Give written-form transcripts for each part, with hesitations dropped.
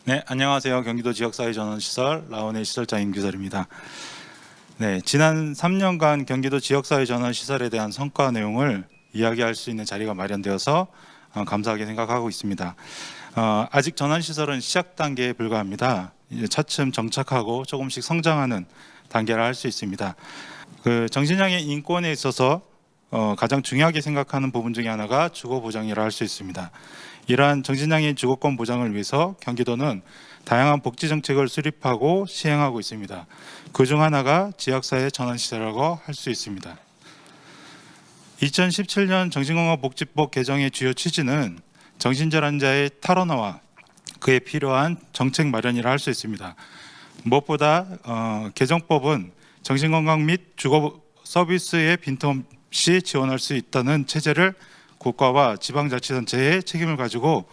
네, 안녕하세요. 경기도 지역사회 전원시설 라온의 시설장 임규설입니다. 네, 지난 3년간 경기도 지역사회 전원시설에 대한 성과 내용을 이야기할 수 있는 자리가 마련되어서 감사하게 생각하고 있습니다. 아직 전원시설은 시작 단계에 불과합니다. 이제 차츰 정착하고 조금씩 성장하는 단계라 할 수 있습니다. 정신장애 인권에 있어서 가장 중요하게 생각하는 부분 중에 하나가 주거 보장이라 할 수 있습니다. 이러한 정신장애인 주거권 보장을 위해서 경기도는 다양한 복지 정책을 수립하고 시행하고 있습니다. 그중 하나가 지역사회 전원시설이라고 할 수 있습니다. 2017년 정신건강복지법 개정의 주요 취지는 정신질환자의 탈원화와 그에 필요한 정책 마련이라 할 수 있습니다. 무엇보다 개정법은 정신건강 및 주거 서비스에 빈틈없이 지원할 수 있다는 체제를 국가와 지방자치단체의 책임을 가지고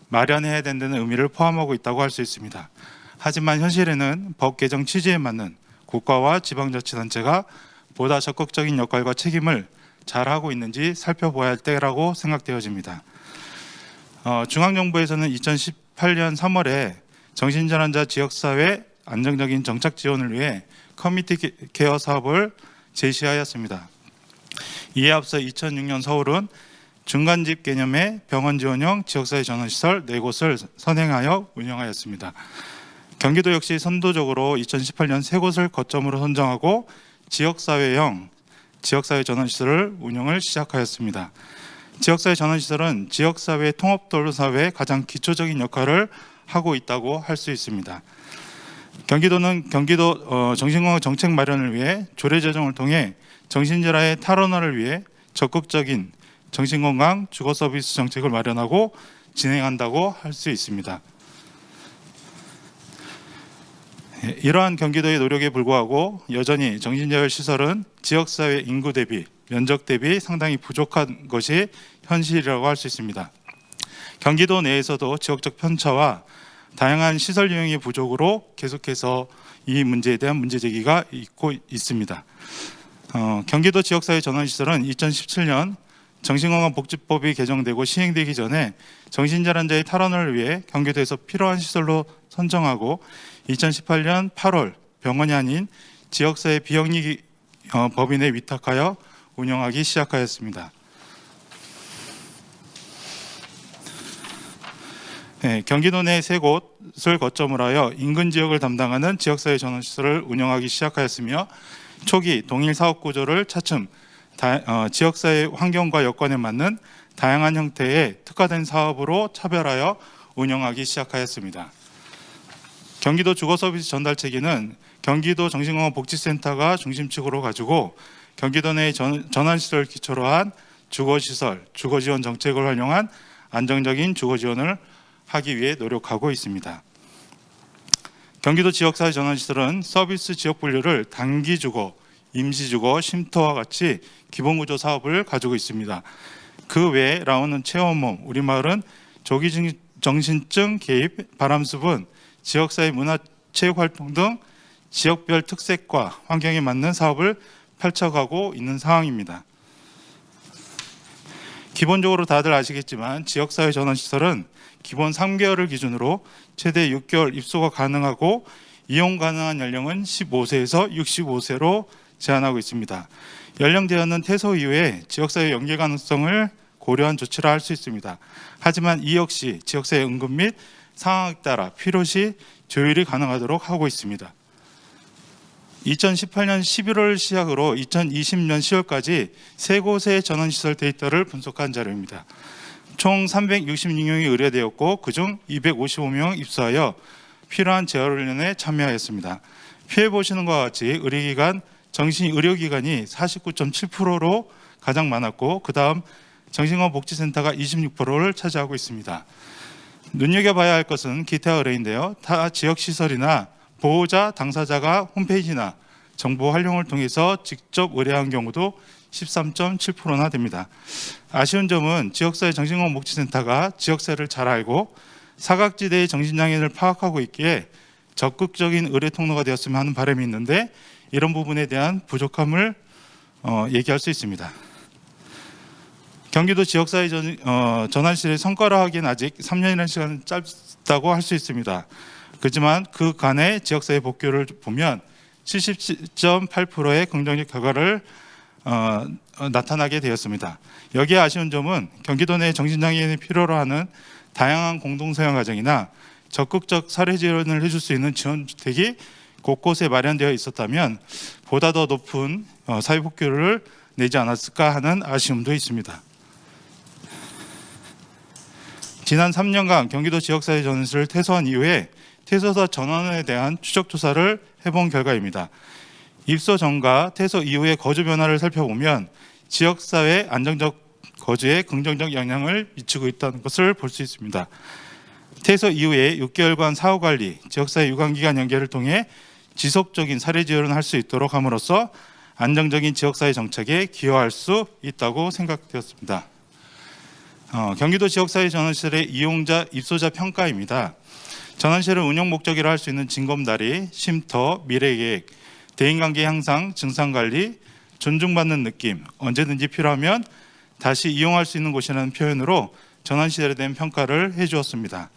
마련해야 된다는 의미를 포함하고 있다고 할 수 있습니다. 하지만 현실에는 법 개정 취지에 맞는 국가와 지방자치단체가 보다 적극적인 역할과 책임을 잘하고 있는지 살펴봐야 할 때라고 생각되어집니다. 중앙정부에서는 2018년 3월에 정신질환자 지역사회 안정적인 정착 지원을 위해 커뮤니티 케어 사업을 제시하였습니다. 이에 앞서 2006년 서울은 중간집 개념의 병원 지원형 지역사회 전원시설 4곳을 선행하여 운영하였습니다. 경기도 역시 선도적으로 2018년 3곳을 거점으로 선정하고 지역사회형 지역사회 전원시설을 운영을 시작하였습니다. 지역사회 전원시설은 지역사회 통합도로사회의 가장 기초적인 역할을 하고 있다고 할 수 있습니다. 경기도는 경기도 정신건강 정책 마련을 위해 조례 제정을 통해 정신질환의 탈원화를 위해 적극적인 정신건강 주거서비스 정책을 마련하고 진행한다고 할 수 있습니다. 이러한 경기도의 노력에 불구하고 여전히 정신재활시설은 지역사회 인구 대비, 면적 대비 상당히 부족한 것이 현실이라고 할 수 있습니다. 경기도 내에서도 지역적 편차와 다양한 시설 이용의 부족으로 계속해서 이 문제에 대한 문제 제기가 있고 있습니다. 경기도 지역사회 전원시설은 2017년 정신건강복지법이 개정되고 시행되기 전에 정신질환자의 탈원을 위해 경기도에서 필요한 시설로 선정하고 2018년 8월 병원이 아닌 지역사회 비영리 법인에 위탁하여 운영하기 시작하였습니다. 네, 경기도 내 3곳을 거점으로 하여 인근 지역을 담당하는 지역사회 전원시설을 운영하기 시작하였으며 초기 동일 사업 구조를 차츰 지역사회 환경과 여건에 맞는 다양한 형태의 특화된 사업으로 차별하여 운영하기 시작하였습니다. 경기도 주거서비스 전달 체계는 경기도 정신건강복지센터가 중심축으로 가지고 경기도 내 전환시설 기초로 한 주거시설, 주거지원 정책을 활용한 안정적인 주거지원을 하기 위해 노력하고 있습니다. 경기도 지역사회 전환시설은 서비스 지역 분류를 단기주거, 임시주거, 쉼터와 같이 기본구조 사업을 가지고 있습니다. 그 외에 라온은 체험홈, 우리마을은 조기정신증 개입, 바람숲은 지역사회 문화체육활동 등 지역별 특색과 환경에 맞는 사업을 펼쳐가고 있는 상황입니다. 기본적으로 다들 아시겠지만 지역사회 전원시설은 기본 3개월을 기준으로 최대 6개월 입소가 가능하고 이용 가능한 연령은 15세에서 65세로 제한하고 있습니다. 연령 제한은 퇴소 이후에 지역사회 연계 가능성을 고려한 조치라 할 수 있습니다. 하지만 이 역시 지역사회 응급 및 상황에 따라 필요시 조율이 가능하도록 하고 있습니다. 2018년 11월 시작으로 2020년 10월까지 3곳의 전원시설 데이터를 분석한 자료입니다. 총 366명이 의뢰되었고 그중 255명 입소하여 필요한 재활훈련에 참여하였습니다. 피해 보시는 것과 같이 의료기관, 정신의료기관이 49.7%로 가장 많았고 그 다음 정신건강복지센터가 26%를 차지하고 있습니다. 눈여겨봐야 할 것은 기타 의뢰인데요. 타 지역시설이나 보호자, 당사자가 홈페이지나 정보 활용을 통해서 직접 의뢰한 경우도 13.7%나 됩니다. 아쉬운 점은 지역사회 정신건강복지센터가 지역사회를 잘 알고 사각지대의 정신장애인을 파악하고 있기에 적극적인 의뢰 통로가 되었으면 하는 바람이 있는데 이런 부분에 대한 부족함을 얘기할 수 있습니다. 경기도 지역사회 전환실의 성과라 하기엔 아직 3년이라는 시간은 짧다고 할 수 있습니다. 그렇지만 그간의 지역사회 복귀를 보면 70.8%의 긍정적 결과를 나타나게 되었습니다. 여기에 아쉬운 점은 경기도 내 정신장애인이 필요로 하는 다양한 공동생활 과정이나 적극적 사회 지원을 해줄 수 있는 지원주택이 곳곳에 마련되어 있었다면 보다 더 높은 사회 복귀를 내지 않았을까 하는 아쉬움도 있습니다. 지난 3년간 경기도 지역사회 전환실을 퇴소한 이후에 퇴소자 전환에 대한 추적 조사를 해본 결과입니다. 입소 전과 퇴소 이후의 거주 변화를 살펴보면 지역사회 안정적 거주에 긍정적 영향을 미치고 있다는 것을 볼 수 있습니다. 퇴소 이후에 6개월간 사후관리, 지역사회 유관기관 연계를 통해 지속적인 사례 지원을 할 수 있도록 함으로써 안정적인 지역사회 정책에 기여할 수 있다고 생각되었습니다. 경기도 지역사회 전환실의 이용자, 입소자 평가입니다. 전환실을 운영 목적으로 할 수 있는 징검다리, 쉼터, 미래계획, 대인관계 향상, 증상관리, 존중받는 느낌, 언제든지 필요하면 다시 이용할 수 있는 곳이라는 표현으로 전환시설에 대한 평가를 해주었습니다.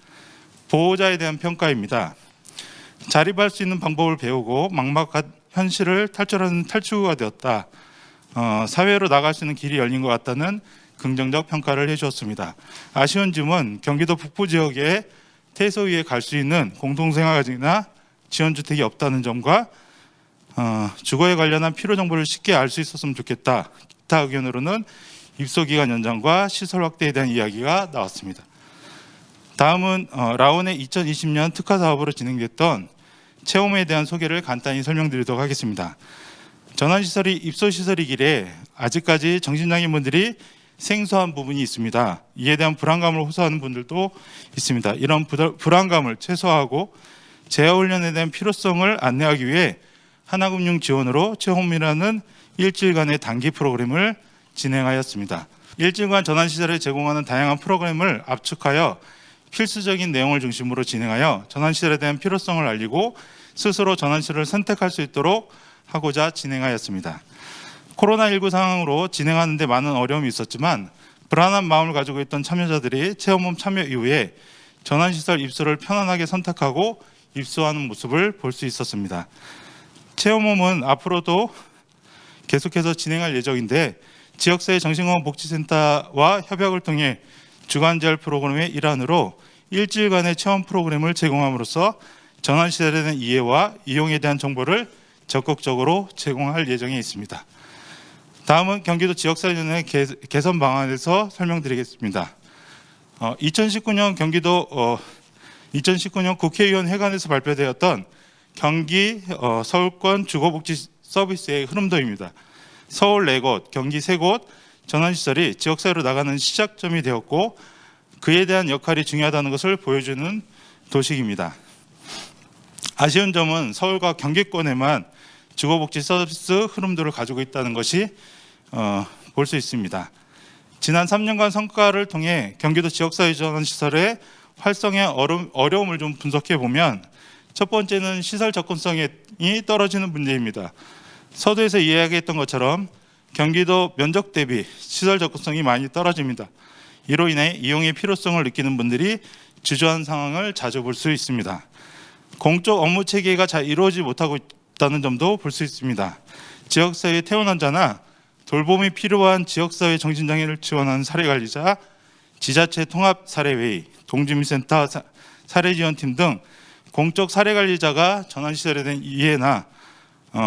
보호자에 대한 평가입니다. 자립할 수 있는 방법을 배우고 막막한 현실을 탈출하는 탈출구가 되었다. 사회로 나갈 수 있는 길이 열린 것 같다는 긍정적 평가를 해주었습니다. 아쉬운 점은 경기도 북부 지역에 퇴소 후에 갈 수 있는 공동생활과정이나 지원주택이 없다는 점과 주거에 관련한 필요 정보를 쉽게 알 수 있었으면 좋겠다. 기타 의견으로는 입소기간 연장과 시설 확대에 대한 이야기가 나왔습니다. 다음은 라온의 2020년 특화 사업으로 진행됐던 체험에 대한 소개를 간단히 설명드리도록 하겠습니다. 전환시설이 입소시설이길래 아직까지 정신장애인분들이 생소한 부분이 있습니다. 이에 대한 불안감을 호소하는 분들도 있습니다. 이런 불안감을 최소화하고 재활훈련에 대한 필요성을 안내하기 위해 하나금융 지원으로 체험이라는 일주일간의 단기 프로그램을 진행하였습니다. 일주일간 전환시설에 제공하는 다양한 프로그램을 압축하여 필수적인 내용을 중심으로 진행하여 전환시설에 대한 필요성을 알리고 스스로 전환시설을 선택할 수 있도록 하고자 진행하였습니다. 코로나19 상황으로 진행하는 데 많은 어려움이 있었지만 불안한 마음을 가지고 있던 참여자들이 체험홈 참여 이후에 전환시설 입소를 편안하게 선택하고 입소하는 모습을 볼 수 있었습니다. 체험홈은 앞으로도 계속해서 진행할 예정인데 지역사회 정신건강복지센터와 협약을 통해 주간재활 프로그램의 일환으로 일주일간의 체험 프로그램을 제공함으로써 전환시설에 대한 이해와 이용에 대한 정보를 적극적으로 제공할 예정에 있습니다. 다음은 경기도 지역사회의 개선 방안에서 설명드리겠습니다. 2019년 2019년 국회의원 회관에서 발표되었던 경기 서울권 주거복지 서비스의 흐름도입니다. 서울 4곳, 경기 3곳 전환시설이 지역사회로 나가는 시작점이 되었고 그에 대한 역할이 중요하다는 것을 보여주는 도식입니다. 아쉬운 점은 서울과 경기권에만 주거복지 서비스 흐름도를 가지고 있다는 것이 볼 수 있습니다. 지난 3년간 성과를 통해 경기도 지역사회 전환시설의 활성화의 어려움을 좀 분석해 보면 첫 번째는 시설 접근성이 떨어지는 문제입니다. 서두에서 이야기했던 것처럼 경기도 면적 대비 시설 접근성이 많이 떨어집니다. 이로 인해 이용의 필요성을 느끼는 분들이 주저한 상황을 자주 볼 수 있습니다. 공적 업무 체계가 잘 이루어지지 못하고 있다는 점도 볼 수 있습니다. 지역사회 퇴원 환자나 돌봄이 필요한 지역사회 정신장애를 지원하는 사례관리자, 지자체 통합사례회의, 동주민센터 사례지원팀 등 공적 사례관리자가 전환시설에 대한 이해나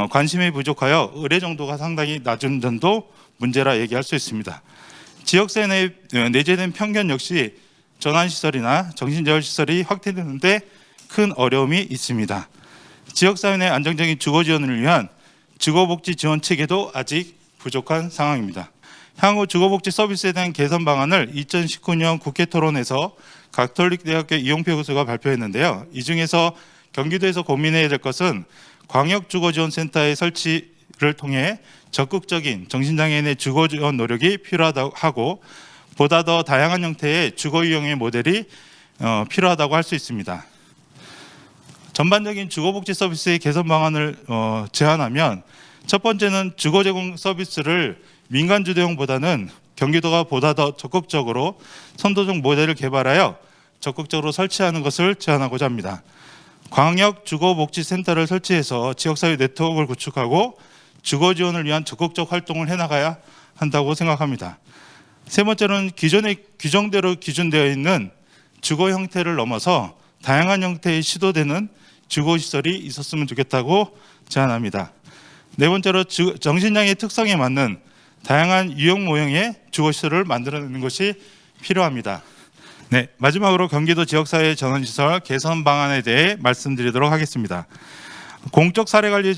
관심이 부족하여 의뢰 정도가 상당히 낮은 점도 문제라 얘기할 수 있습니다. 지역사회 내에 내재된 편견 역시 전환시설이나 정신재활시설이 확대되는데 큰 어려움이 있습니다. 지역사회 내 안정적인 주거 지원을 위한 주거복지 지원 체계도 아직 부족한 상황입니다. 향후 주거복지 서비스에 대한 개선 방안을 2019년 국회 토론에서 가톨릭대학교 이용표 교수가 발표했는데요. 이 중에서 경기도에서 고민해야 될 것은 광역주거지원센터의 설치를 통해 적극적인 정신장애인의 주거지원 노력이 필요하다고 하고 보다 더 다양한 형태의 주거 이용의 모델이 필요하다고 할 수 있습니다. 전반적인 주거복지 서비스의 개선 방안을 제안하면 첫 번째는 주거 제공 서비스를 민간 주도형보다는 경기도가 보다 더 적극적으로 선도적 모델을 개발하여 적극적으로 설치하는 것을 제안하고자 합니다. 광역 주거복지센터를 설치해서 지역사회 네트워크를 구축하고 주거 지원을 위한 적극적 활동을 해나가야 한다고 생각합니다. 세 번째는 기존의 규정대로 기준되어 있는 주거 형태를 넘어서 다양한 형태의 시도되는 주거시설이 있었으면 좋겠다고 제안합니다. 네 번째로 정신장애 특성에 맞는 다양한 유형 모형의 주거시설을 만들어내는 것이 필요합니다. 네, 마지막으로 경기도 지역사회 전원시설 개선 방안에 대해 말씀드리도록 하겠습니다. 공적 사례관리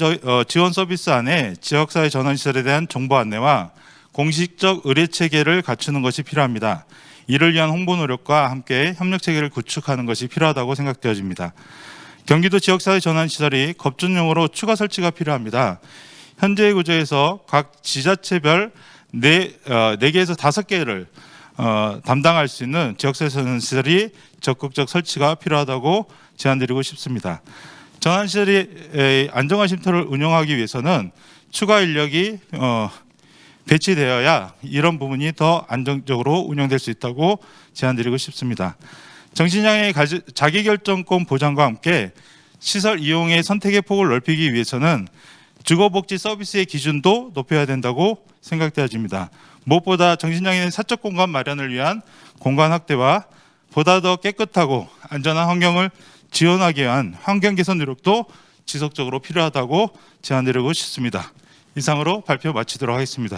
지원 서비스 안에 지역사회 전원시설에 대한 정보 안내와 공식적 의뢰체계를 갖추는 것이 필요합니다. 이를 위한 홍보 노력과 함께 협력체계를 구축하는 것이 필요하다고 생각되어집니다. 경기도 지역사회 전환시설이 겁준용으로 추가 설치가 필요합니다. 현재의 구조에서 각 지자체별 4개에서 5개를 담당할 수 있는 지역사회 전환시설이 적극적 설치가 필요하다고 제안드리고 싶습니다. 전환시설이 안정화 쉼터를 운영하기 위해서는 추가 인력이 배치되어야 이런 부분이 더 안정적으로 운영될 수 있다고 제안드리고 싶습니다. 정신장애의 자기결정권 보장과 함께 시설 이용의 선택의 폭을 넓히기 위해서는 주거복지 서비스의 기준도 높여야 된다고 생각되어집니다. 무엇보다 정신장애인 사적 공간 마련을 위한 공간 확대와 보다 더 깨끗하고 안전한 환경을 지원하기 위한 환경 개선 노력도 지속적으로 필요하다고 제안드리고 싶습니다. 이상으로 발표 마치도록 하겠습니다.